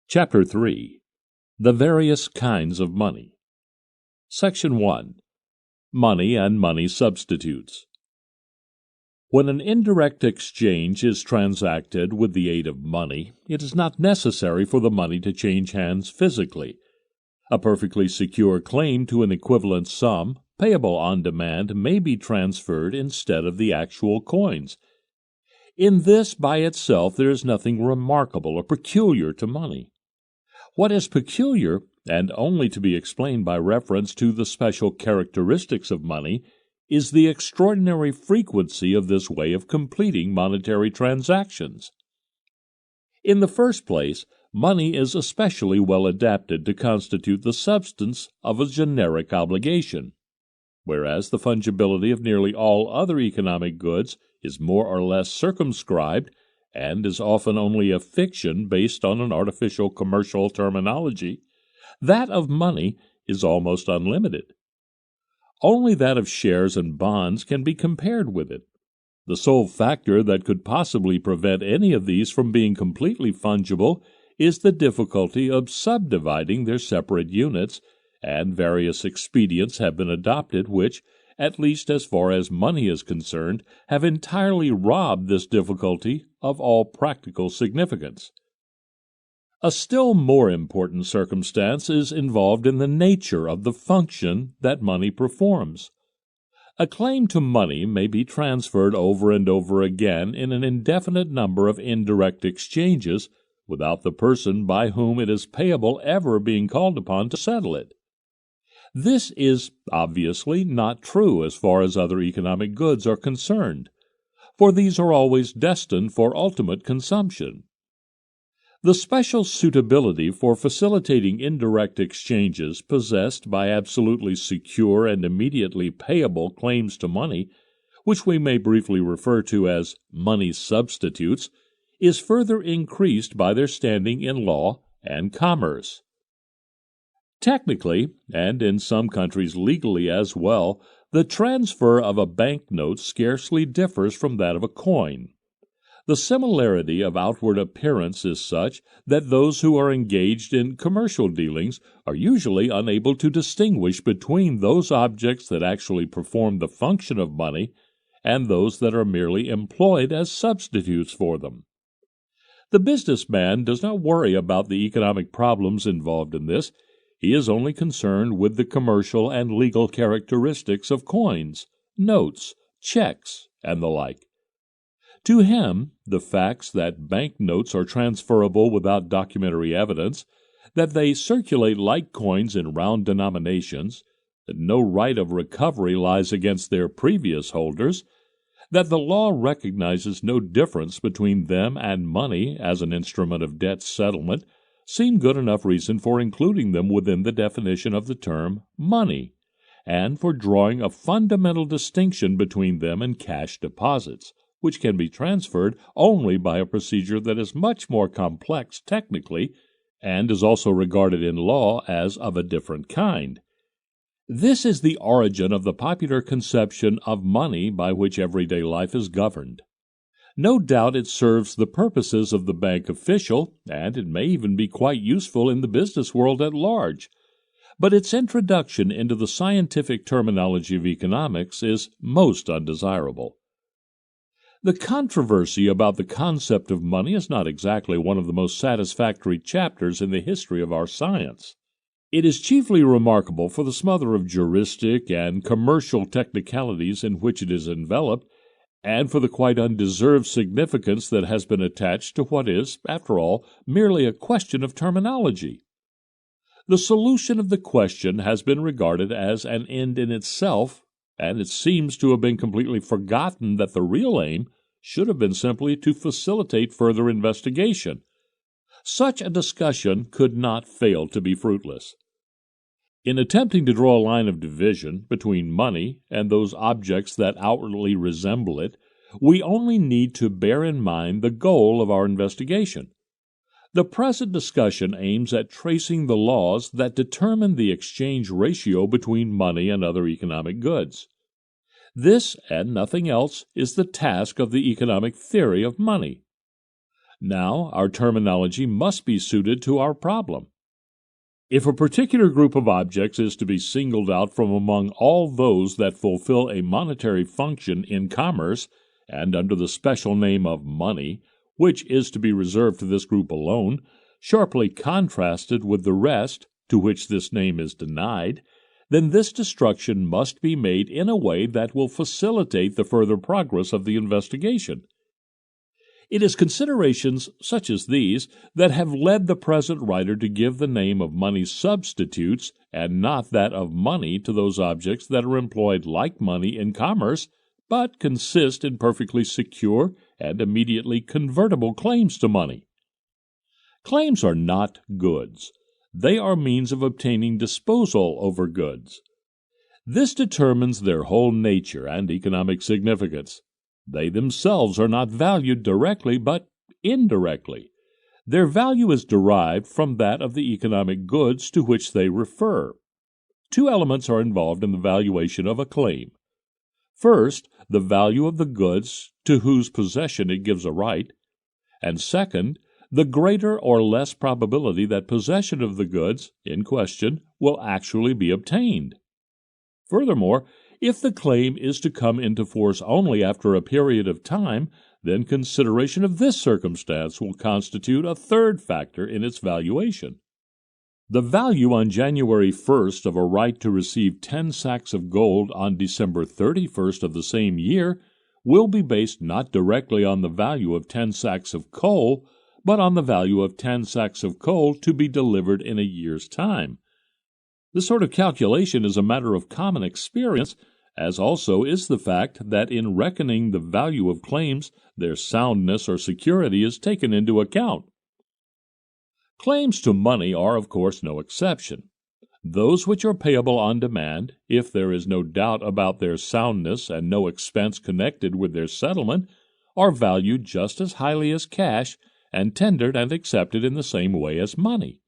Chapter 3. The Various Kinds of Money. Section 1. Money and Money Substitutes. When an indirect exchange is transacted with the aid of money, it is not necessary for the money to change hands physically. A perfectly secure claim to an equivalent sum, payable on demand, may be transferred instead of the actual coins. In this by itself there is nothing remarkable or peculiar to money. What is peculiar, and only to be explained by reference to the special characteristics of money, is the extraordinary frequency of this way of completing monetary transactions. In the first place, money is especially well adapted to constitute the substance of a generic obligation, whereas the fungibility of nearly all other economic goods is more or less circumscribed and is often only a fiction based on an artificial commercial terminology. That of money is almost unlimited. Only that of shares and bonds can be compared with it. The sole factor that could possibly prevent any of these from being completely fungible is the difficulty of subdividing their separate units, and various expedients have been adopted which, at least as far as money is concerned, have entirely robbed this difficulty of all practical significance. A still more important circumstance is involved in the nature of the function that money performs. A claim to money may be transferred over and over again in an indefinite number of indirect exchanges without the person by whom it is payable ever being called upon to settle it. This is obviously not true as far as other economic goods are concerned, for these are always destined for ultimate consumption. The special suitability for facilitating indirect exchanges possessed by absolutely secure and immediately payable claims to money, which we may briefly refer to as money substitutes, is further increased by their standing in law and commerce. Technically, and in some countries legally as well, the transfer of a banknote scarcely differs from that of a coin. The similarity of outward appearance is such that those who are engaged in commercial dealings are usually unable to distinguish between those objects that actually perform the function of money and those that are merely employed as substitutes for them. The businessman does not worry about the economic problems involved in this. He is only concerned with the commercial and legal characteristics of coins, notes, checks, and the like. To him, the facts that bank notes are transferable without documentary evidence, that they circulate like coins in round denominations, that no right of recovery lies against their previous holders, that the law recognizes no difference between them and money as an instrument of debt settlement, seem good enough reason for including them within the definition of the term money, and for drawing a fundamental distinction between them and cash deposits, which can be transferred only by a procedure that is much more complex technically, and is also regarded in law as of a different kind. This is the origin of the popular conception of money by which everyday life is governed. No doubt it serves the purposes of the bank official, and it may even be quite useful in the business world at large. But its introduction into the scientific terminology of economics is most undesirable. The controversy about the concept of money is not exactly one of the most satisfactory chapters in the history of our science. It is chiefly remarkable for the smother of juristic and commercial technicalities in which it is enveloped, and for the quite undeserved significance that has been attached to what is, after all, merely a question of terminology. The solution of the question has been regarded as an end in itself, and it seems to have been completely forgotten that the real aim should have been simply to facilitate further investigation. Such a discussion could not fail to be fruitless. In attempting to draw a line of division between money and those objects that outwardly resemble it, we only need to bear in mind the goal of our investigation. The present discussion aims at tracing the laws that determine the exchange ratio between money and other economic goods. This and nothing else is the task of the economic theory of money. Now, our terminology must be suited to our problem. If a particular group of objects is to be singled out from among all those that fulfill a monetary function in commerce, and under the special name of money, which is to be reserved to this group alone, sharply contrasted with the rest, to which this name is denied, then this destruction must be made in a way that will facilitate the further progress of the investigation. It is considerations such as these that have led the present writer to give the name of money substitutes and not that of money to those objects that are employed like money in commerce, but consist in perfectly secure and immediately convertible claims to money. Claims are not goods. They are means of obtaining disposal over goods. This determines their whole nature and economic significance. They themselves are not valued directly, but indirectly. Their value is derived from that of the economic goods to which they refer. Two elements are involved in the valuation of a claim. First, the value of the goods to whose possession it gives a right, and second, the greater or less probability that possession of the goods in question will actually be obtained. Furthermore, if the claim is to come into force only after a period of time, then consideration of this circumstance will constitute a third factor in its valuation. The value on January 1st of a right to receive 10 sacks of gold on December 31st of the same year will be based not directly on the value of 10 sacks of coal, but on the value of 10 sacks of coal to be delivered in a year's time. This sort of calculation is a matter of common experience, as also is the fact that in reckoning the value of claims, their soundness or security is taken into account. Claims to money are, of course, no exception. Those which are payable on demand, if there is no doubt about their soundness and no expense connected with their settlement, are valued just as highly as cash and tendered and accepted in the same way as money.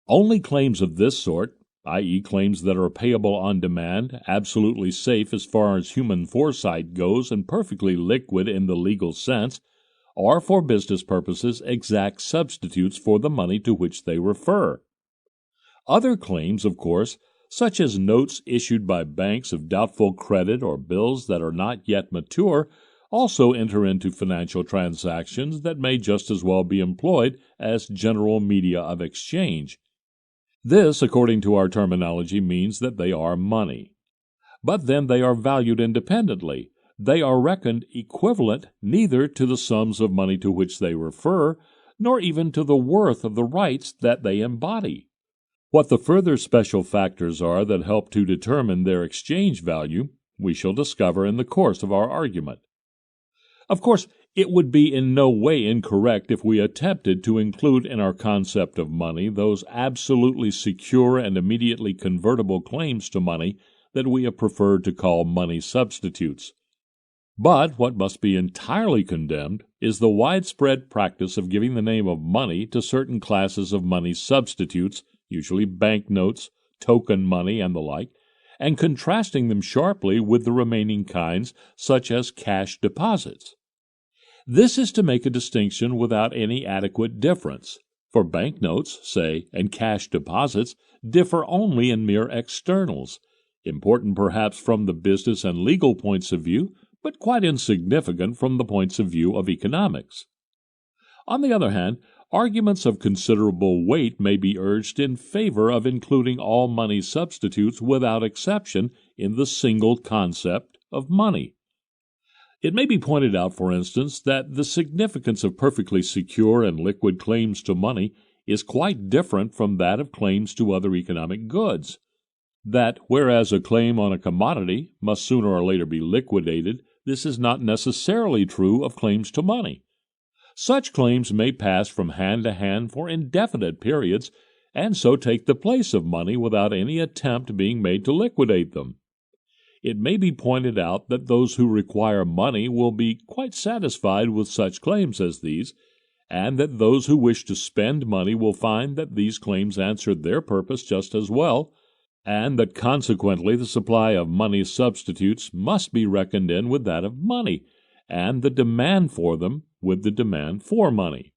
Only claims of this sort, i.e., claims that are payable on demand, absolutely safe as far as human foresight goes and perfectly liquid in the legal sense, are for business purposes exact substitutes for the money to which they refer. Other claims, of course, such as notes issued by banks of doubtful credit or bills that are not yet mature, also enter into financial transactions that may just as well be employed as general media of exchange. This, according to our terminology, means that they are money. But then they are valued independently. They are reckoned equivalent neither to the sums of money to which they refer, nor even to the worth of the rights that they embody. What the further special factors are that help to determine their exchange value, we shall discover in the course of our argument. Of course, it would be in no way incorrect if we attempted to include in our concept of money those absolutely secure and immediately convertible claims to money that we have preferred to call money substitutes. But what must be entirely condemned is the widespread practice of giving the name of money to certain classes of money substitutes, usually banknotes, token money, and the like, and contrasting them sharply with the remaining kinds, such as cash deposits. This is to make a distinction without any adequate difference, for banknotes, say, and cash deposits differ only in mere externals, important perhaps from the business and legal points of view, but quite insignificant from the points of view of economics. On the other hand, arguments of considerable weight may be urged in favor of including all money substitutes without exception in the single concept of money. It may be pointed out, for instance, that the significance of perfectly secure and liquid claims to money is quite different from that of claims to other economic goods. That whereas a claim on a commodity must sooner or later be liquidated, this is not necessarily true of claims to money. Such claims may pass from hand to hand for indefinite periods, and so take the place of money without any attempt being made to liquidate them. It may be pointed out that those who require money will be quite satisfied with such claims as these, and that those who wish to spend money will find that these claims answer their purpose just as well, and that consequently the supply of money substitutes must be reckoned in with that of money, and the demand for them with the demand for money.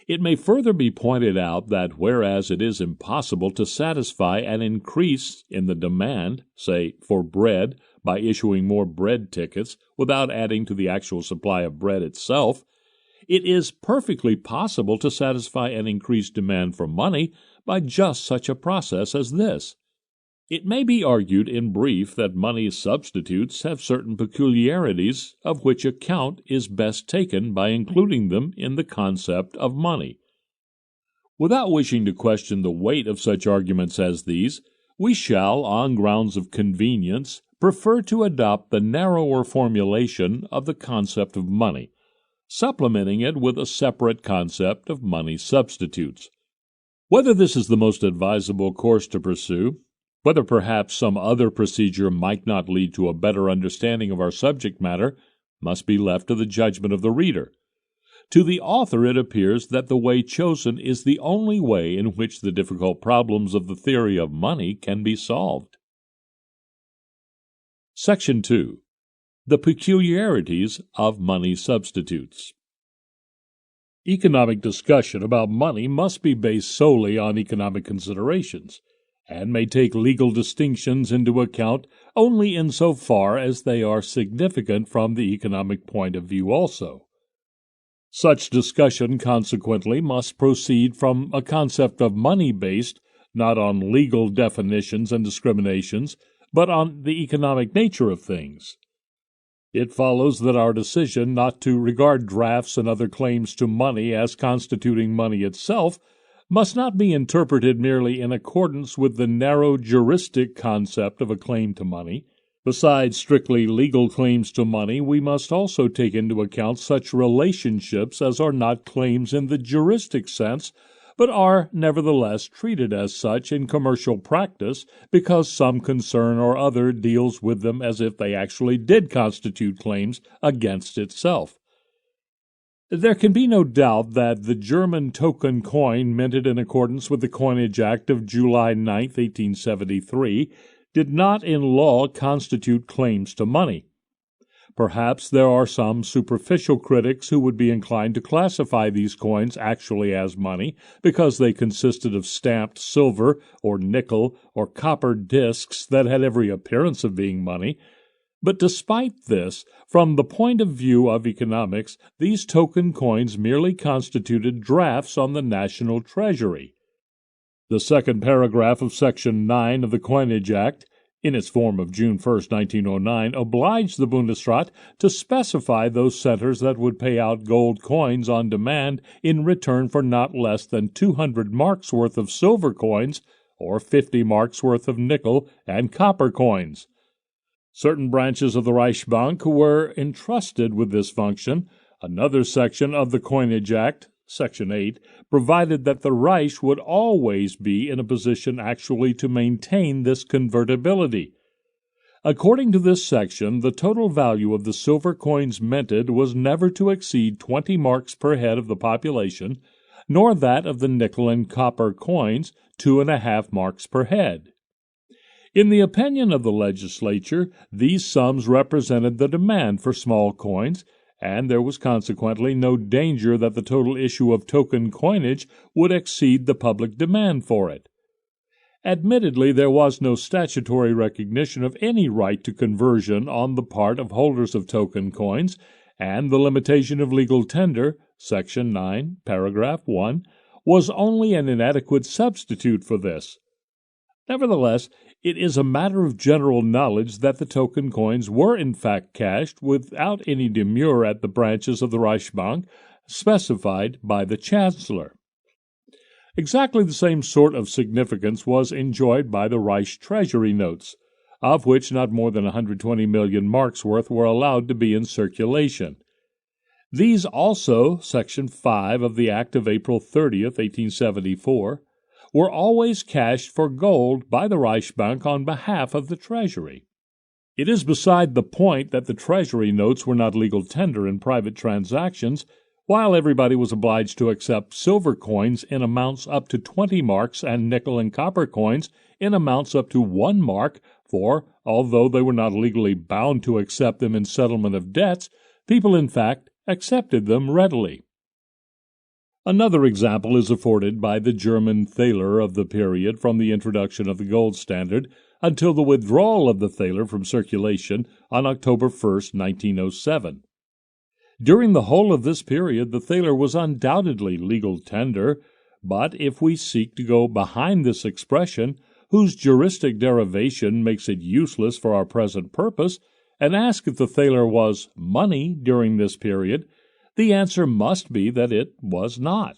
It may further be pointed out that whereas it is impossible to satisfy an increase in the demand, say, for bread, by issuing more bread tickets without adding to the actual supply of bread itself, it is perfectly possible to satisfy an increased demand for money by just such a process as this. It may be argued in brief that money substitutes have certain peculiarities of which account is best taken by including them in the concept of money. Without wishing to question the weight of such arguments as these, we shall, on grounds of convenience, prefer to adopt the narrower formulation of the concept of money, supplementing it with a separate concept of money substitutes. Whether this is the most advisable course to pursue, whether perhaps some other procedure might not lead to a better understanding of our subject matter, must be left to the judgment of the reader. To the author it appears that the way chosen is the only way in which the difficult problems of the theory of money can be solved. Section 2. The peculiarities of money substitutes. Economic discussion about money must be based solely on economic considerations, and may take legal distinctions into account only insofar as they are significant from the economic point of view also. Such discussion, consequently, must proceed from a concept of money based not on legal definitions and discriminations, but on the economic nature of things. It follows that our decision not to regard drafts and other claims to money as constituting money itself must not be interpreted merely in accordance with the narrow juristic concept of a claim to money. Besides strictly legal claims to money, we must also take into account such relationships as are not claims in the juristic sense, but are nevertheless treated as such in commercial practice because some concern or other deals with them as if they actually did constitute claims against itself. There can be no doubt that the German token coin minted in accordance with the Coinage Act of July 9, 1873, did not in law constitute claims to money. Perhaps there are some superficial critics who would be inclined to classify these coins actually as money because they consisted of stamped silver or nickel or copper discs that had every appearance of being money. But despite this, from the point of view of economics, these token coins merely constituted drafts on the national treasury. The second paragraph of Section 9 of the Coinage Act, in its form of June 1, 1909, obliged the Bundesrat to specify those centers that would pay out gold coins on demand in return for not less than 200 marks worth of silver coins or 50 marks worth of nickel and copper coins. Certain branches of the Reichsbank were entrusted with this function. Another section of the Coinage Act, Section 8, provided that the Reich would always be in a position actually to maintain this convertibility. According to this section, the total value of the silver coins minted was never to exceed 20 marks per head of the population, nor that of the nickel and copper coins 2.5 marks per head. In the opinion of the legislature, these sums represented the demand for small coins, and there was consequently no danger that the total issue of token coinage would exceed the public demand for it. Admittedly, there was no statutory recognition of any right to conversion on the part of holders of token coins, and the limitation of legal tender, Section 9, Paragraph 1, was only an inadequate substitute for this. Nevertheless, it is a matter of general knowledge that the token coins were in fact cashed without any demur at the branches of the Reichsbank specified by the Chancellor. Exactly the same sort of significance was enjoyed by the Reich Treasury notes, of which not more than 120 million marks worth were allowed to be in circulation. These also, Section 5 of the Act of April 30, 1874, were always cashed for gold by the Reichsbank on behalf of the Treasury. It is beside the point that the Treasury notes were not legal tender in private transactions, while everybody was obliged to accept silver coins in amounts up to 20 marks and nickel and copper coins in amounts up to 1 mark, for, although they were not legally bound to accept them in settlement of debts, people in fact accepted them readily. Another example is afforded by the German thaler of the period from the introduction of the gold standard until the withdrawal of the thaler from circulation on October 1, 1907. During the whole of this period, the thaler was undoubtedly legal tender, but if we seek to go behind this expression, whose juristic derivation makes it useless for our present purpose, and ask if the thaler was money during this period, the answer must be that it was not.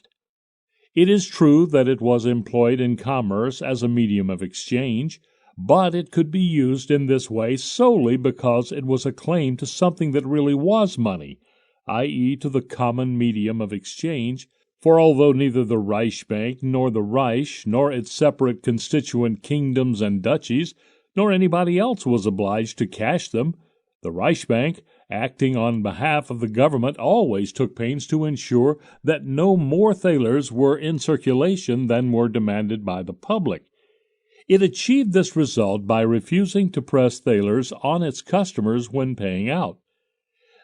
It is true that it was employed in commerce as a medium of exchange, but it could be used in this way solely because it was a claim to something that really was money, i.e., to the common medium of exchange, for although neither the Reichsbank nor the Reich, nor its separate constituent kingdoms and duchies, nor anybody else was obliged to cash them, the Reichsbank, acting on behalf of the government, always took pains to ensure that no more thalers were in circulation than were demanded by the public. It achieved this result by refusing to press thalers on its customers when paying out.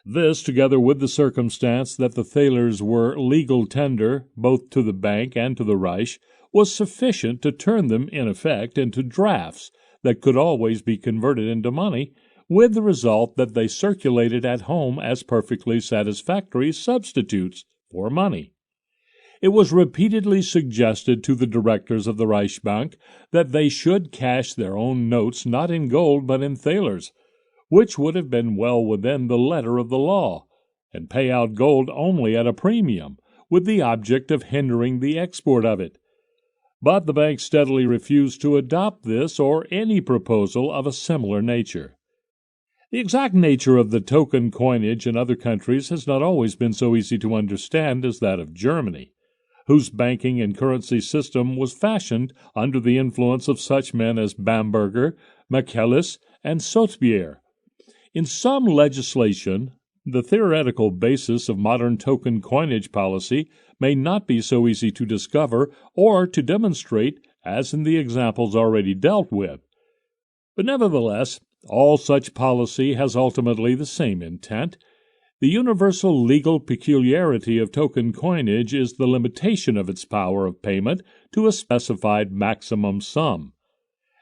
This, together with the circumstance that the thalers were legal tender both to the bank and to the Reich, was sufficient to turn them, in effect, into drafts that could always be converted into money, with the result that they circulated at home as perfectly satisfactory substitutes for money. It was repeatedly suggested to the directors of the Reichsbank that they should cash their own notes not in gold but in thalers, which would have been well within the letter of the law, and pay out gold only at a premium, with the object of hindering the export of it. But the bank steadily refused to adopt this or any proposal of a similar nature. The exact nature of the token coinage in other countries has not always been so easy to understand as that of Germany, whose banking and currency system was fashioned under the influence of such men as Bamberger, Michaelis, and Soetbier. In some legislation, the theoretical basis of modern token coinage policy may not be so easy to discover or to demonstrate as in the examples already dealt with. But nevertheless, all such policy has ultimately the same intent. The universal legal peculiarity of token coinage is the limitation of its power of payment to a specified maximum sum.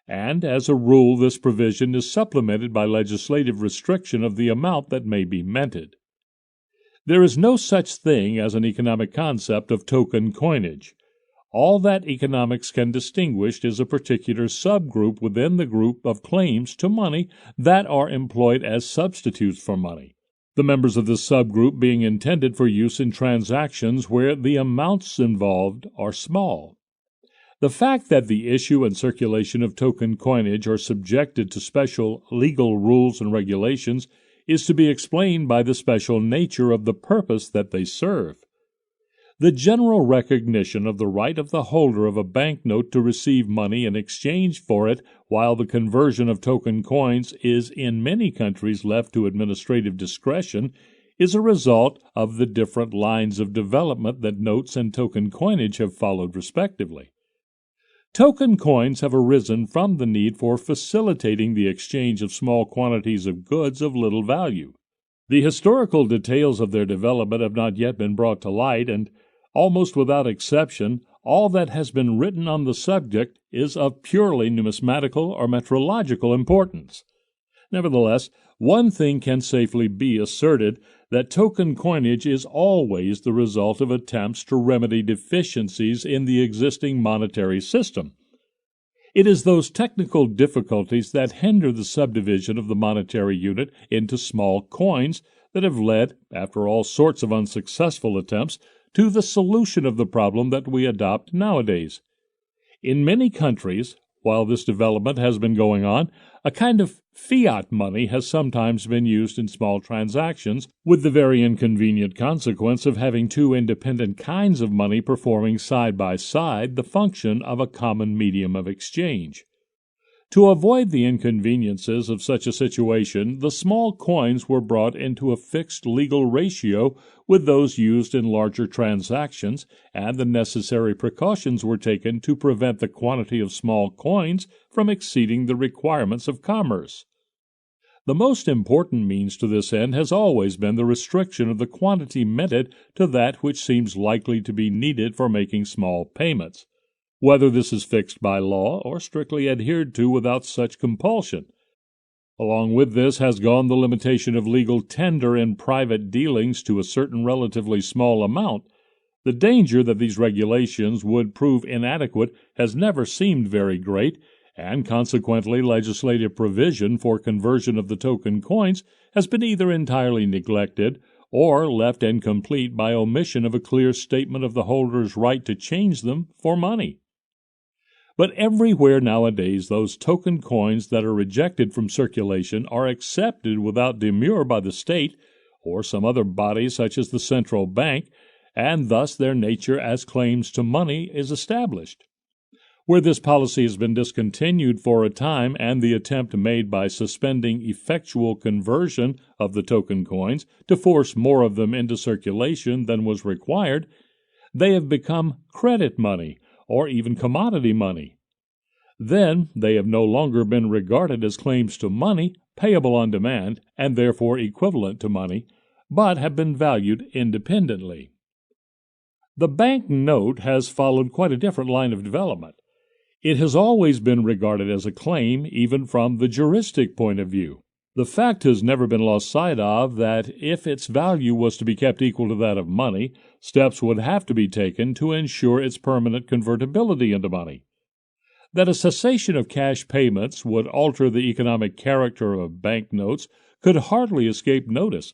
And as a rule this provision is supplemented by legislative restriction of the amount that may be minted. There is no such thing as an economic concept of token coinage. All that economics can distinguish is a particular subgroup within the group of claims to money that are employed as substitutes for money, the members of this subgroup being intended for use in transactions where the amounts involved are small. The fact that the issue and circulation of token coinage are subjected to special legal rules and regulations is to be explained by the special nature of the purpose that they serve. The general recognition of the right of the holder of a banknote to receive money in exchange for it, while the conversion of token coins is in many countries left to administrative discretion, is a result of the different lines of development that notes and token coinage have followed respectively. Token coins have arisen from the need for facilitating the exchange of small quantities of goods of little value. The historical details of their development have not yet been brought to light, and almost without exception, all that has been written on the subject is of purely numismatical or metrological importance. Nevertheless, one thing can safely be asserted, that token coinage is always the result of attempts to remedy deficiencies in the existing monetary system. It is those technical difficulties that hinder the subdivision of the monetary unit into small coins that have led, after all sorts of unsuccessful attempts, to the solution of the problem that we adopt nowadays. In many countries, while this development has been going on, a kind of fiat money has sometimes been used in small transactions, with the very inconvenient consequence of having two independent kinds of money performing side by side the function of a common medium of exchange. To avoid the inconveniences of such a situation, the small coins were brought into a fixed legal ratio with those used in larger transactions, and the necessary precautions were taken to prevent the quantity of small coins from exceeding the requirements of commerce. The most important means to this end has always been the restriction of the quantity minted to that which seems likely to be needed for making small payments, whether this is fixed by law or strictly adhered to without such compulsion. Along with this has gone the limitation of legal tender in private dealings to a certain relatively small amount. The danger that these regulations would prove inadequate has never seemed very great, and consequently legislative provision for conversion of the token coins has been either entirely neglected or left incomplete by omission of a clear statement of the holder's right to change them for money. But everywhere nowadays those token coins that are rejected from circulation are accepted without demur by the state or some other body such as the central bank, and thus their nature as claims to money is established. Where this policy has been discontinued for a time and the attempt made by suspending effectual conversion of the token coins to force more of them into circulation than was required, they have become credit money or even commodity money. Then they have no longer been regarded as claims to money payable on demand and therefore equivalent to money, but have been valued independently. The bank note has followed quite a different line of development. It has always been regarded as a claim, even from the juristic point of view. The fact has never been lost sight of that if its value was to be kept equal to that of money, steps would have to be taken to ensure its permanent convertibility into money. That a cessation of cash payments would alter the economic character of bank notes could hardly escape notice.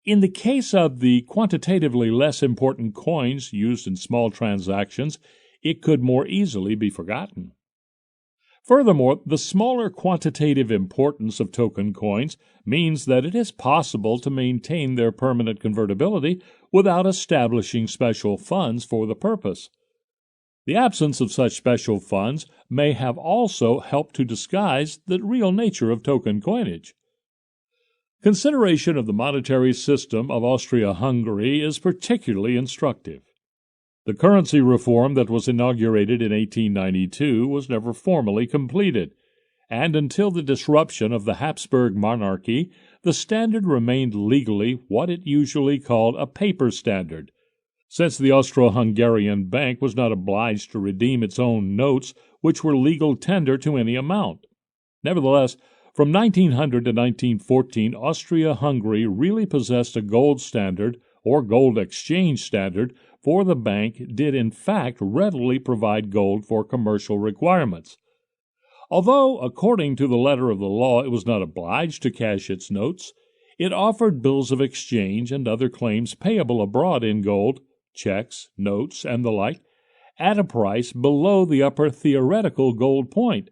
In the case of the quantitatively less important coins used in small transactions, it could more easily be forgotten. Furthermore, the smaller quantitative importance of token coins means that it is possible to maintain their permanent convertibility without establishing special funds for the purpose. The absence of such special funds may have also helped to disguise the real nature of token coinage. Consideration of the monetary system of Austria-Hungary is particularly instructive. The currency reform that was inaugurated in 1892 was never formally completed, and until the disruption of the Habsburg monarchy, the standard remained legally what it usually called a paper standard, since the Austro-Hungarian Bank was not obliged to redeem its own notes, which were legal tender to any amount. Nevertheless, from 1900 to 1914, Austria-Hungary really possessed a gold standard, or gold exchange standard, for the bank did in fact readily provide gold for commercial requirements. Although, according to the letter of the law, it was not obliged to cash its notes, it offered bills of exchange and other claims payable abroad in gold, checks, notes, and the like, at a price below the upper theoretical gold point.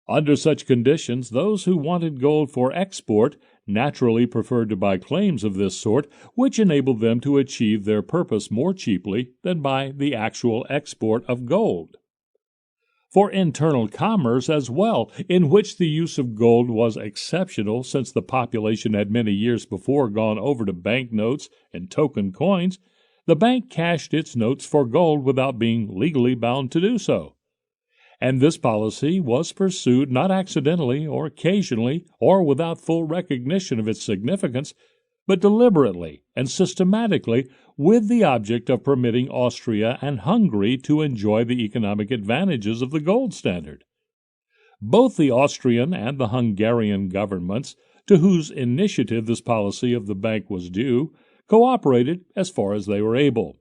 Under such conditions, those who wanted gold for export naturally preferred to buy claims of this sort, which enabled them to achieve their purpose more cheaply than by the actual export of gold. For internal commerce as well, in which the use of gold was exceptional since the population had many years before gone over to banknotes and token coins, the bank cashed its notes for gold without being legally bound to do so. And this policy was pursued not accidentally or occasionally or without full recognition of its significance, but deliberately and systematically with the object of permitting Austria and Hungary to enjoy the economic advantages of the gold standard. Both the Austrian and the Hungarian governments, to whose initiative this policy of the bank was due, cooperated as far as they were able.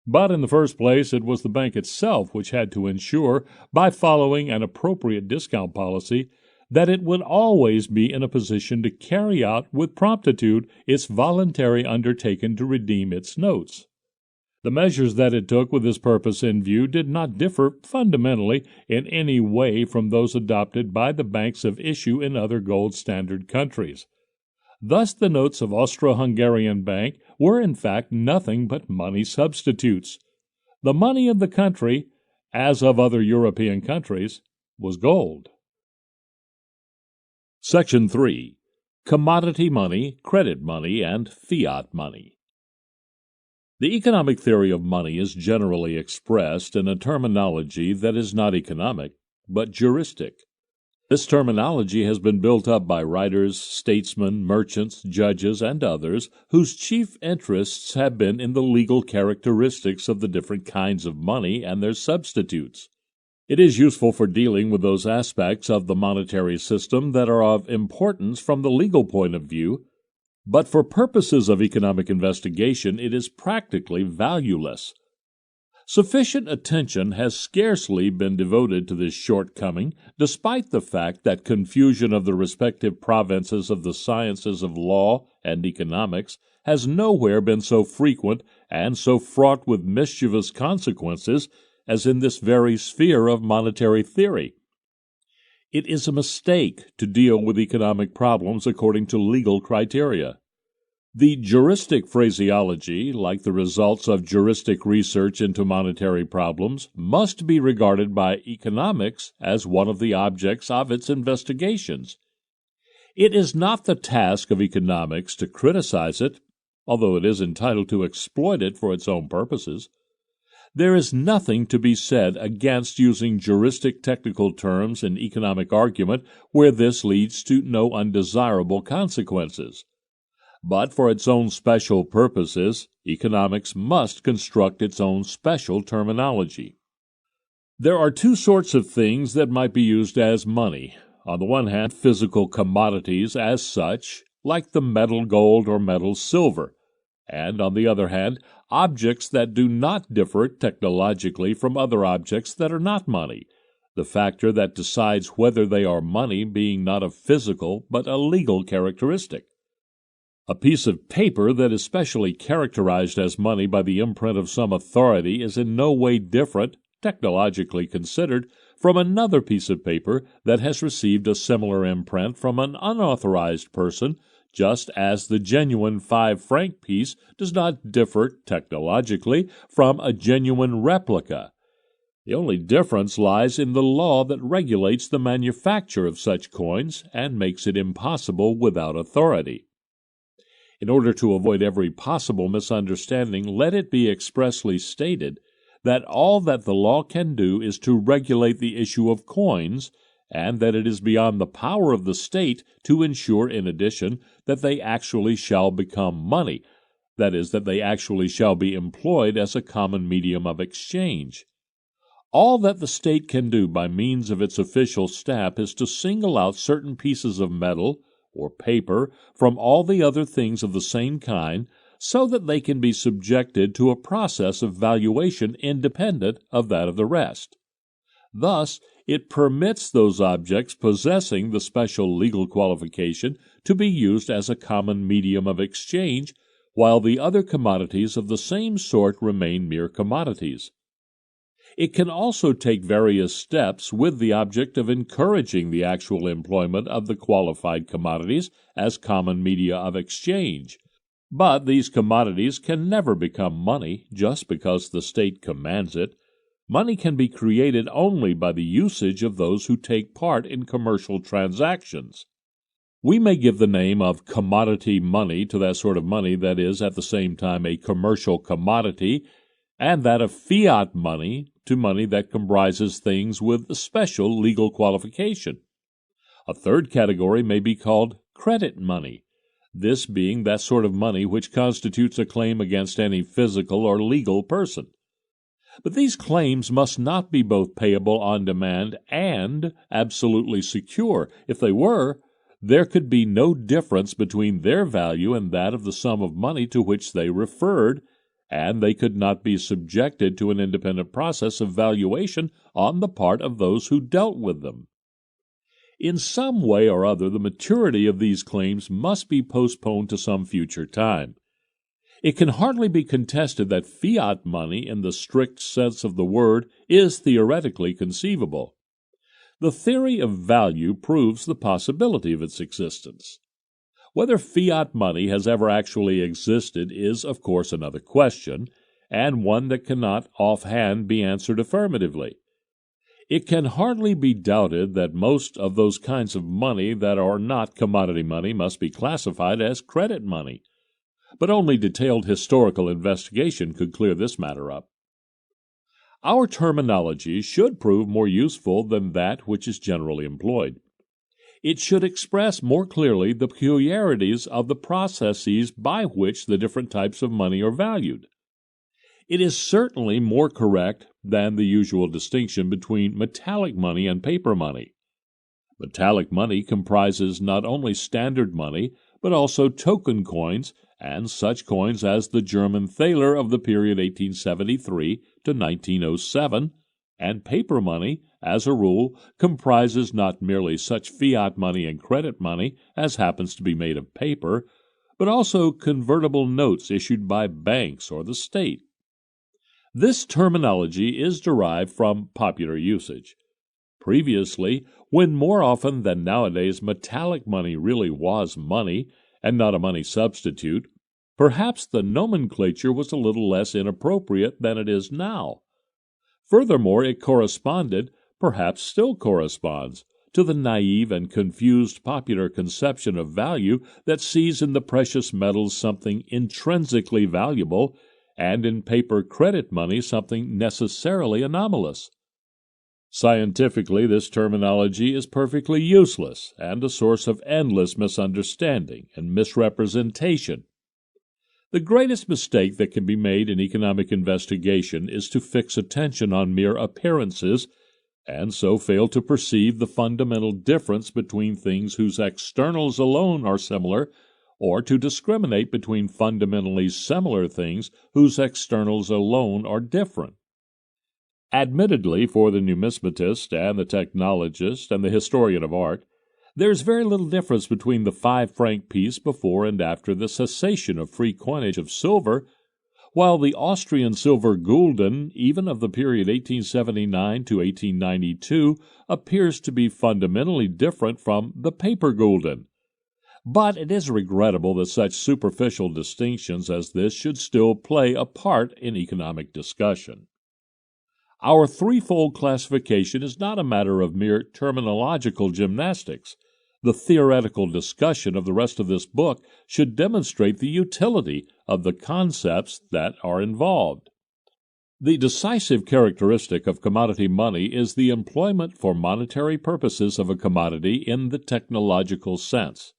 But in the first place, it was the bank itself which had to ensure, by following an appropriate discount policy, that it would always be in a position to carry out with promptitude its voluntary undertaking to redeem its notes. The measures that it took with this purpose in view did not differ fundamentally in any way from those adopted by the banks of issue in other gold standard countries. Thus the notes of Austro-Hungarian Bank were in fact nothing but money substitutes. The money of the country, as of other European countries, was gold. Section 3. Commodity money, credit money, and fiat money. The economic theory of money is generally expressed in a terminology that is not economic, but juristic. This terminology has been built up by writers, statesmen, merchants, judges, and others whose chief interests have been in the legal characteristics of the different kinds of money and their substitutes. It is useful for dealing with those aspects of the monetary system that are of importance from the legal point of view, but for purposes of economic investigation it is practically valueless. Sufficient attention has scarcely been devoted to this shortcoming, despite the fact that confusion of the respective provinces of the sciences of law and economics has nowhere been so frequent and so fraught with mischievous consequences as in this very sphere of monetary theory. It is a mistake to deal with economic problems according to legal criteria. The juristic phraseology, like the results of juristic research into monetary problems, must be regarded by economics as one of the objects of its investigations. It is not the task of economics to criticize it, although it is entitled to exploit it for its own purposes. There is nothing to be said against using juristic technical terms in economic argument where this leads to no undesirable consequences. But for its own special purposes, economics must construct its own special terminology. There are two sorts of things that might be used as money. On the one hand, physical commodities as such, like the metal gold or metal silver, and on the other hand, objects that do not differ technologically from other objects that are not money, the factor that decides whether they are money being not a physical but a legal characteristic. A piece of paper that is specially characterized as money by the imprint of some authority is in no way different, technologically considered, from another piece of paper that has received a similar imprint from an unauthorized person, just as the genuine 5-franc piece does not differ technologically from a genuine replica. The only difference lies in the law that regulates the manufacture of such coins and makes it impossible without authority. In order to avoid every possible misunderstanding, let it be expressly stated that all that the law can do is to regulate the issue of coins, and that it is beyond the power of the state to ensure, in addition, that they actually shall become money, that is, that they actually shall be employed as a common medium of exchange. All that the state can do by means of its official staff is to single out certain pieces of metal or paper from all the other things of the same kind, so that they can be subjected to a process of valuation independent of that of the rest. Thus, it permits those objects possessing the special legal qualification to be used as a common medium of exchange, while the other commodities of the same sort remain mere commodities. It can also take various steps with the object of encouraging the actual employment of the qualified commodities as common media of exchange. But these commodities can never become money just because the state commands it. Money can be created only by the usage of those who take part in commercial transactions. We may give the name of commodity money to that sort of money that is at the same time a commercial commodity, and that of fiat money to money that comprises things with special legal qualification. A third category may be called credit money, this being that sort of money which constitutes a claim against any physical or legal person. But these claims must not be both payable on demand and absolutely secure. If they were, there could be no difference between their value and that of the sum of money to which they referred, and they could not be subjected to an independent process of valuation on the part of those who dealt with them. In some way or other, the maturity of these claims must be postponed to some future time. It can hardly be contested that fiat money, in the strict sense of the word, is theoretically conceivable. The theory of value proves the possibility of its existence. Whether fiat money has ever actually existed is, of course, another question, and one that cannot offhand be answered affirmatively. It can hardly be doubted that most of those kinds of money that are not commodity money must be classified as credit money, but only detailed historical investigation could clear this matter up. Our terminology should prove more useful than that which is generally employed. it should express more clearly the peculiarities of the processes by which the different types of money are valued. It is certainly more correct than the usual distinction between metallic money and paper money. Metallic money comprises not only standard money, but also token coins and such coins as the German thaler of the period 1873 to 1907, and paper money, as a rule, comprises not merely such fiat money and credit money as happens to be made of paper, but also convertible notes issued by banks or the state. This terminology is derived from popular usage. Previously, when more often than nowadays metallic money really was money and not a money substitute, perhaps the nomenclature was a little less inappropriate than it is now. Furthermore, it corresponded, perhaps still corresponds, to the naive and confused popular conception of value that sees in the precious metals something intrinsically valuable, and in paper credit money something necessarily anomalous. Scientifically, this terminology is perfectly useless and a source of endless misunderstanding and misrepresentation. The greatest mistake that can be made in economic investigation is to fix attention on mere appearances, and so fail to perceive the fundamental difference between things whose externals alone are similar, or to discriminate between fundamentally similar things whose externals alone are different. Admittedly, for the numismatist and the technologist and the historian of art, there is very little difference between the 5-franc piece before and after the cessation of free coinage of silver, while the Austrian silver gulden, even of the period 1879 to 1892, appears to be fundamentally different from the paper gulden. But it is regrettable that such superficial distinctions as this should still play a part in economic discussion. Our threefold classification is not a matter of mere terminological gymnastics. The theoretical discussion of the rest of this book should demonstrate the utility of the concepts that are involved. The decisive characteristic of commodity money is the employment for monetary purposes of a commodity in the technological sense.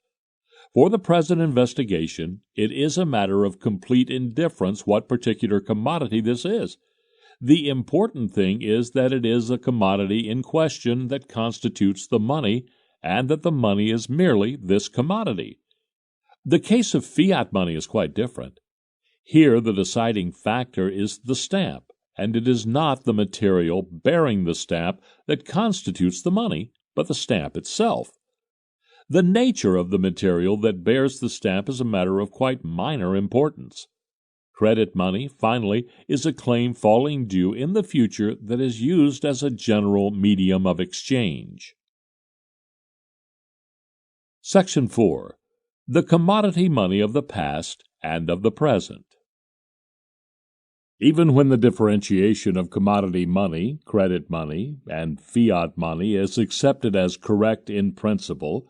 For the present investigation, it is a matter of complete indifference what particular commodity this is. The important thing is that it is a commodity in question that constitutes the money, and that the money is merely this commodity. The case of fiat money is quite different. Here the deciding factor is the stamp, and it is not the material bearing the stamp that constitutes the money, but the stamp itself. The nature of the material that bears the stamp is a matter of quite minor importance. Credit money, finally, is a claim falling due in the future that is used as a general medium of exchange. Section 4. The commodity money of the past and of the present. Even when the differentiation of commodity money, credit money, and fiat money is accepted as correct in principle,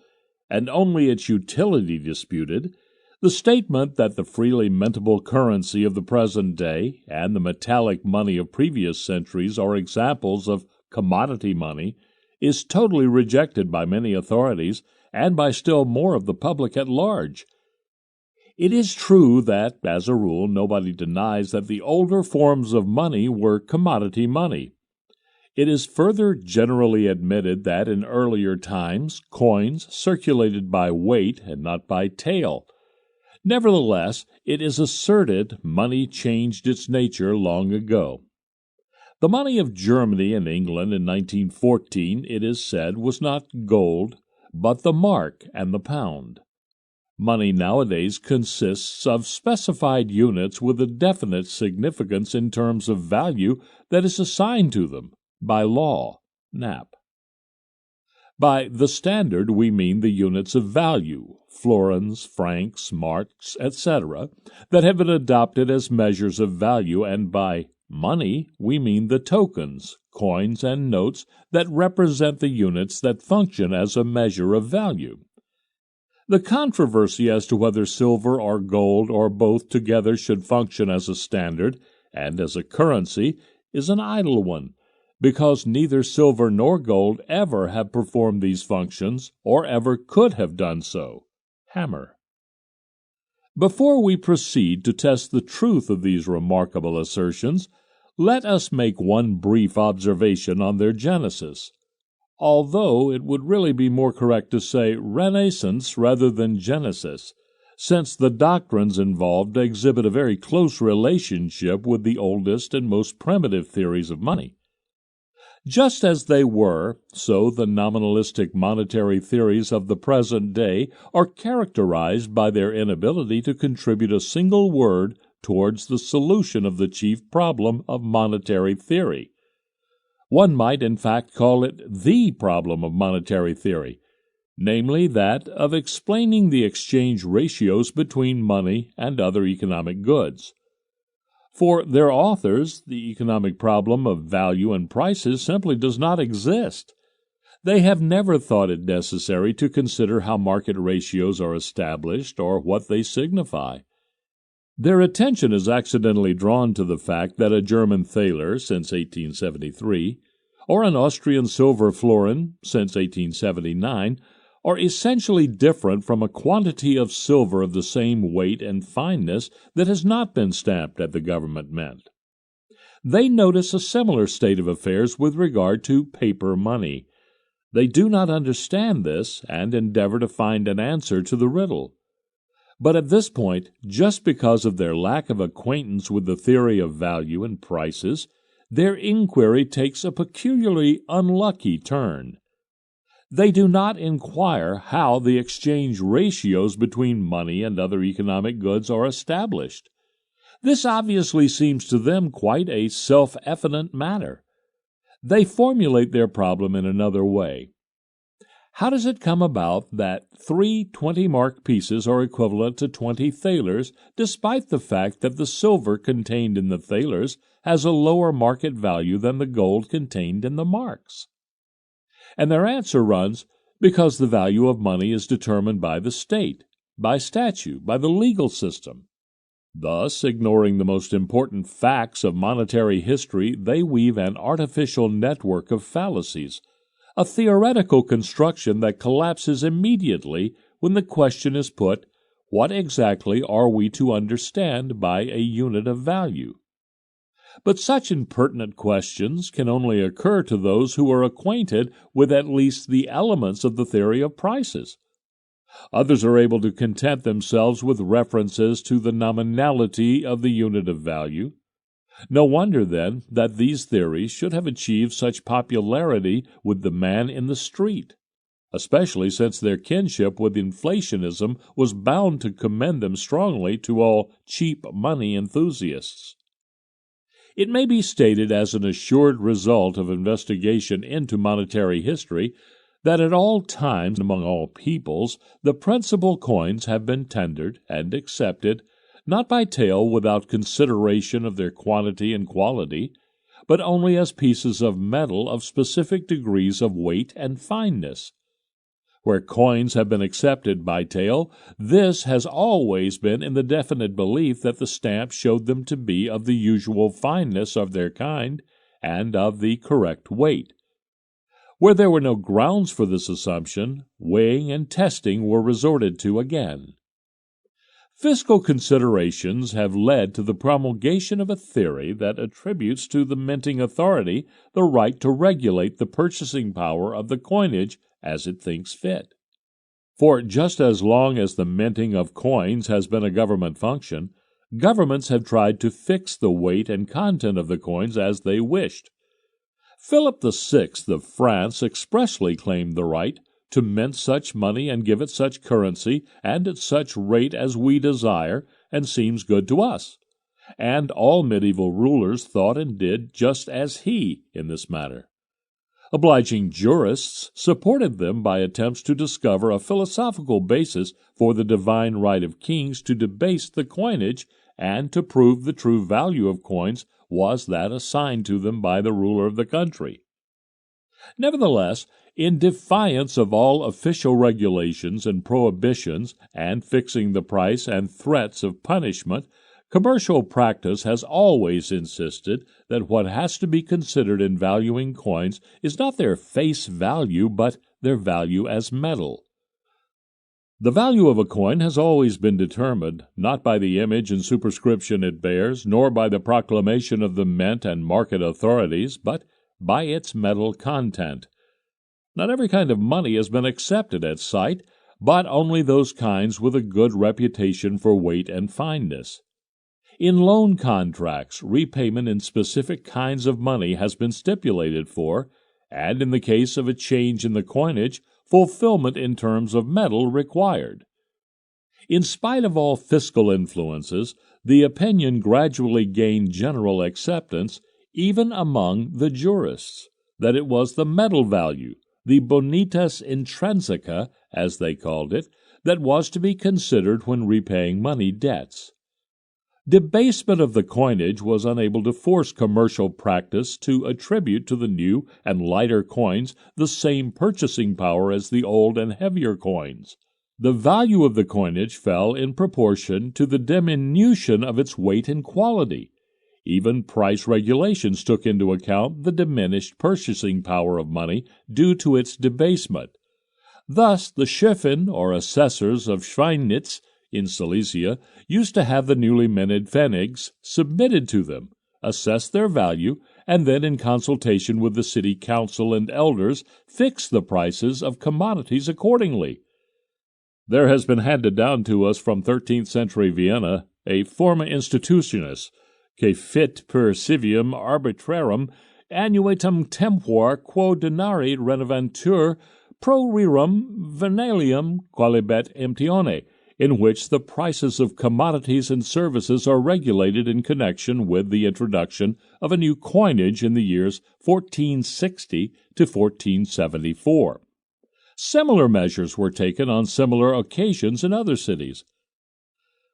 and only its utility disputed, the statement that the freely mintable currency of the present day and the metallic money of previous centuries are examples of commodity money is totally rejected by many authorities and by still more of the public at large. It is true that, as a rule, nobody denies that the older forms of money were commodity money. It is further generally admitted that in earlier times coins circulated by weight and not by tale. Nevertheless, it is asserted money changed its nature long ago. The money of Germany and England in 1914, it is said, was not gold, but the mark and the pound. Money nowadays consists of specified units with a definite significance in terms of value that is assigned to them by law, NAP. By the standard we mean the units of value, florins, francs, marks, etc., that have been adopted as measures of value, and by money we mean the tokens, coins, and notes that represent the units that function as a measure of value. The controversy as to whether silver or gold or both together should function as a standard and as a currency is an idle one, because neither silver nor gold ever have performed these functions or ever could have done so. Hammer. Before we proceed to test the truth of these remarkable assertions, let us make one brief observation on their genesis, although it would really be more correct to say renaissance rather than genesis, since the doctrines involved exhibit a very close relationship with the oldest and most primitive theories of money. Just as they were, so the nominalistic monetary theories of the present day are characterized by their inability to contribute a single word towards the solution of the chief problem of monetary theory. One might, in fact, call it the problem of monetary theory, namely that of explaining the exchange ratios between money and other economic goods. For their authors, the economic problem of value and prices simply does not exist. They have never thought it necessary to consider how market ratios are established or what they signify. Their attention is accidentally drawn to the fact that a German thaler since 1873, or an Austrian silver florin since 1879, are essentially different from a quantity of silver of the same weight and fineness that has not been stamped at the government mint. They notice a similar state of affairs with regard to paper money. They do not understand this and endeavor to find an answer to the riddle. But at this point, just because of their lack of acquaintance with the theory of value and prices, their inquiry takes a peculiarly unlucky turn. They do not inquire how the exchange ratios between money and other economic goods are established. This obviously seems to them quite a self-evident matter. They formulate their problem in another way. How does it come about that 3 20-mark pieces are equivalent to 20 thalers, despite the fact that the silver contained in the thalers has a lower market value than the gold contained in the marks? And their answer runs, because the value of money is determined by the state, by statute, by the legal system. Thus, ignoring the most important facts of monetary history, they weave an artificial network of fallacies, a theoretical construction that collapses immediately when the question is put, what exactly are we to understand by a unit of value? But such impertinent questions can only occur to those who are acquainted with at least the elements of the theory of prices. Others are able to content themselves with references to the nominality of the unit of value. No wonder, then, that these theories should have achieved such popularity with the man in the street, especially since their kinship with inflationism was bound to commend them strongly to all cheap money enthusiasts. It may be stated as an assured result of investigation into monetary history that at all times among all peoples the principal coins have been tendered and accepted, not by tale without consideration of their quantity and quality, but only as pieces of metal of specific degrees of weight and fineness. Where coins have been accepted by tale, this has always been in the definite belief that the stamp showed them to be of the usual fineness of their kind and of the correct weight. Where there were no grounds for this assumption, weighing and testing were resorted to again. Fiscal considerations have led to the promulgation of a theory that attributes to the minting authority the right to regulate the purchasing power of the coinage as it thinks fit. For just as long as the minting of coins has been a government function, governments have tried to fix the weight and content of the coins as they wished. Philip VI of France expressly claimed the right to mint such money and give it such currency and at such rate as we desire and seems good to us, and all medieval rulers thought and did just as he in this matter. Obliging jurists supported them by attempts to discover a philosophical basis for the divine right of kings to debase the coinage and to prove the true value of coins was that assigned to them by the ruler of the country. Nevertheless, in defiance of all official regulations and prohibitions and fixing the price and threats of punishment, Commercial practice has always insisted that what has to be considered in valuing coins is not their face value, but their value as metal. The value of a coin has always been determined, not by the image and superscription it bears, nor by the proclamation of the mint and market authorities, but by its metal content. Not every kind of money has been accepted at sight, but only those kinds with a good reputation for weight and fineness. In loan contracts, repayment in specific kinds of money has been stipulated for, and in the case of a change in the coinage, fulfillment in terms of metal required. In spite of all fiscal influences, the opinion gradually gained general acceptance, even among the jurists, that it was the metal value, the bonitas intrinsica, as they called it, that was to be considered when repaying money debts. Debasement of the coinage was unable to force commercial practice to attribute to the new and lighter coins the same purchasing power as the old and heavier coins. The value of the coinage fell in proportion to the diminution of its weight and quality. Even price regulations took into account the diminished purchasing power of money due to its debasement. Thus, the Schöffen, or assessors of Schweinitz, in Silesia, used to have the newly minted pfennigs submitted to them, assess their value, and then in consultation with the city council and elders fix the prices of commodities accordingly. There has been handed down to us from 13th century Vienna a forma institutionis, que fit per civium arbitrarum annuatum tempor quo denari renovantur pro rerum venalium qualibet emptione, in which the prices of commodities and services are regulated in connection with the introduction of a new coinage in the years 1460 to 1474. Similar measures were taken on similar occasions in other cities.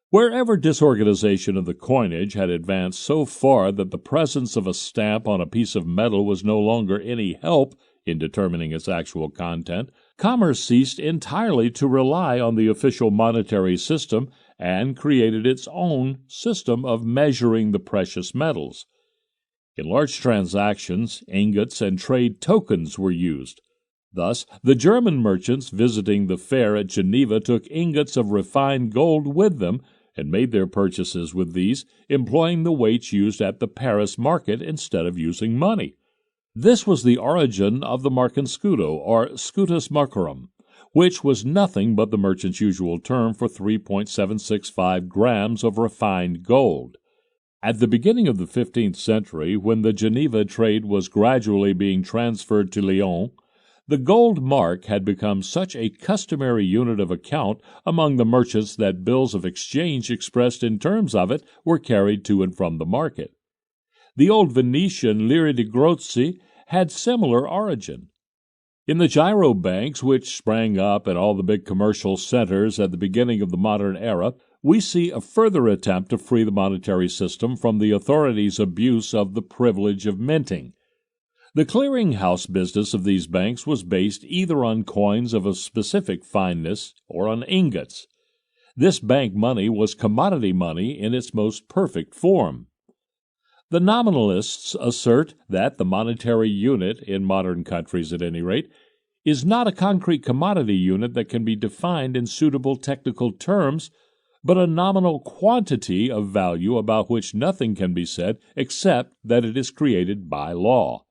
Wherever disorganization of the coinage had advanced so far that the presence of a stamp on a piece of metal was no longer any help in determining its actual content, commerce ceased entirely to rely on the official monetary system and created its own system of measuring the precious metals. In large transactions, ingots and trade tokens were used. Thus, the German merchants visiting the fair at Geneva took ingots of refined gold with them and made their purchases with these, employing the weights used at the Paris market instead of using money. This was the origin of the marcanscudo, or scutus marcarum, which was nothing but the merchant's usual term for 3.765 grams of refined gold. At the beginning of the 15th century, when the Geneva trade was gradually being transferred to Lyon, the gold mark had become such a customary unit of account among the merchants that bills of exchange expressed in terms of it were carried to and from the market. The old Venetian lire di Grozzi had similar origin. In the gyro banks which sprang up at all the big commercial centers at the beginning of the modern era, we see a further attempt to free the monetary system from the authorities' abuse of the privilege of minting. The clearing-house business of these banks was based either on coins of a specific fineness or on ingots. This bank money was commodity money in its most perfect form. The nominalists assert that the monetary unit, in modern countries at any rate, is not a concrete commodity unit that can be defined in suitable technical terms, but a nominal quantity of value about which nothing can be said except that it is created by law.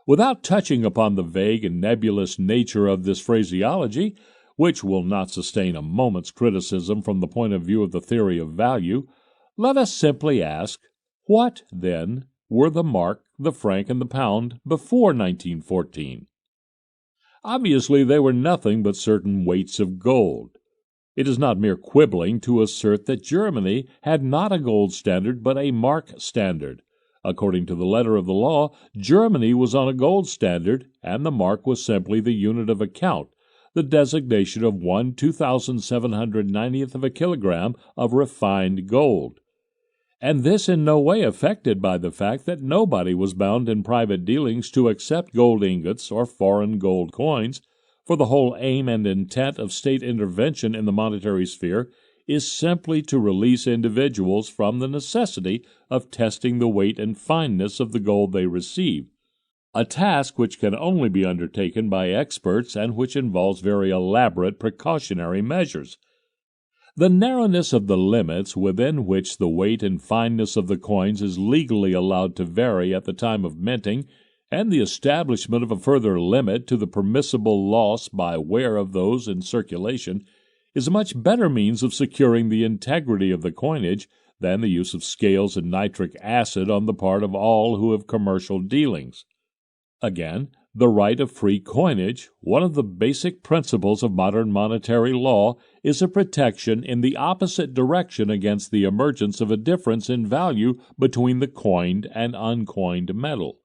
Without touching upon the vague and nebulous nature of this phraseology, which will not sustain a moment's criticism from the point of view of the theory of value, let us simply ask, what, then, were the mark, the franc, and the pound before 1914? Obviously, they were nothing but certain weights of gold. It is not mere quibbling to assert that Germany had not a gold standard but a mark standard. According to the letter of the law, Germany was on a gold standard, and the mark was simply the unit of account, the designation of 1/2790th of a kilogram of refined gold. And this in no way affected by the fact that nobody was bound in private dealings to accept gold ingots or foreign gold coins, for the whole aim and intent of state intervention in the monetary sphere is simply to release individuals from the necessity of testing the weight and fineness of the gold they receive, a task which can only be undertaken by experts and which involves very elaborate precautionary measures. The narrowness of the limits within which the weight and fineness of the coins is legally allowed to vary at the time of minting, and the establishment of a further limit to the permissible loss by wear of those in circulation, is a much better means of securing the integrity of the coinage than the use of scales and nitric acid on the part of all who have commercial dealings. Again, the right of free coinage, one of the basic principles of modern monetary law, is a protection in the opposite direction against the emergence of a difference in value between the coined and uncoined metal.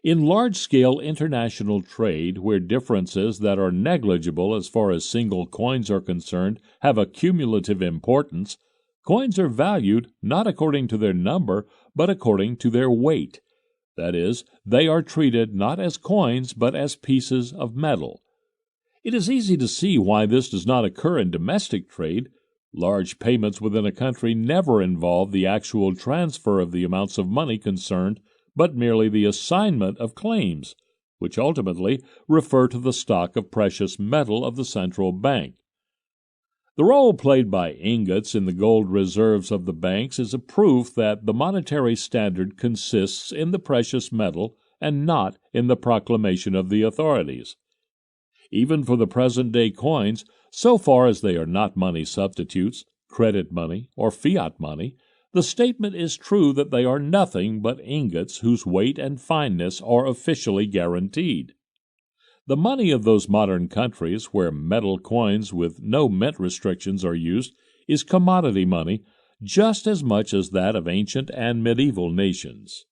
In large-scale international trade, where differences that are negligible as far as single coins are concerned have a cumulative importance, coins are valued not according to their number, but according to their weight. That is, they are treated not as coins, but as pieces of metal. It is easy to see why this does not occur in domestic trade. Large payments within a country never involve the actual transfer of the amounts of money concerned, but merely the assignment of claims, which ultimately refer to the stock of precious metal of the central bank. The role played by ingots in the gold reserves of the banks is a proof that the monetary standard consists in the precious metal and not in the proclamation of the authorities. Even for the present-day coins, so far as they are not money substitutes, credit money, or fiat money, the statement is true that they are nothing but ingots whose weight and fineness are officially guaranteed. The money of those modern countries where metal coins with no mint restrictions are used is commodity money just as much as that of ancient and medieval nations.